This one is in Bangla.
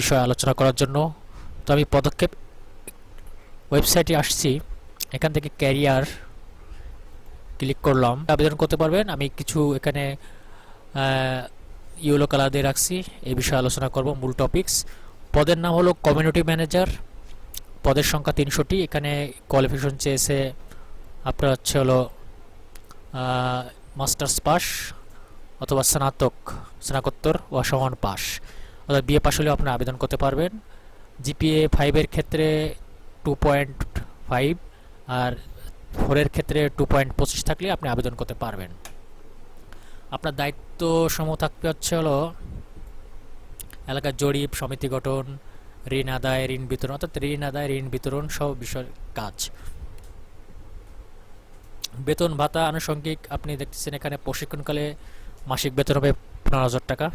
বিষয়ে আলোচনা করার জন্য। তো আমি পদক্ষেপ ওয়েবসাইটে আসছি, এখান থেকে ক্যারিয়ার ক্লিক করলাম। আবেদন করতে পারবেন। আমি কিছু এখানে ইয়েলো কালার দিয়ে রাখছি, এই বিষয়ে আলোচনা করব। মূল টপিকস, পদের নাম হলো কমিউনিটি ম্যানেজার, পদের সংখ্যা 300টি। এখানে কোয়ালিফিকেশন চেয়েছে আপনার হচ্ছে হলো মাস্টার্স পাস অথবা স্নাতকোত্তর ও সমান পাস, অর্থাৎ বিএ পাস হলেও আপনারা আবেদন করতে পারবেন। জিপিএ 5-এর ক্ষেত্রে 2.5 আর 4-এর ক্ষেত্রে 2.25 থাকলে আপনি আবেদন করতে পারবেন। আপনার দায়িত্ব সমূহ থাকবে হচ্ছে হলো এলাকার জরিপ, সমিতি গঠন, ঋণ আদায়, ঋণ বিতরণ, অর্থাৎ ঋণ আদায়, ঋণ বিতরণ সব বিষয়ের কাজ। বেতন ভাতা আনুষঙ্গিক আপনি দেখতেছেন এখানে প্রশিক্ষণকালে মাসিক বেতন হবে 15,000 টাকা।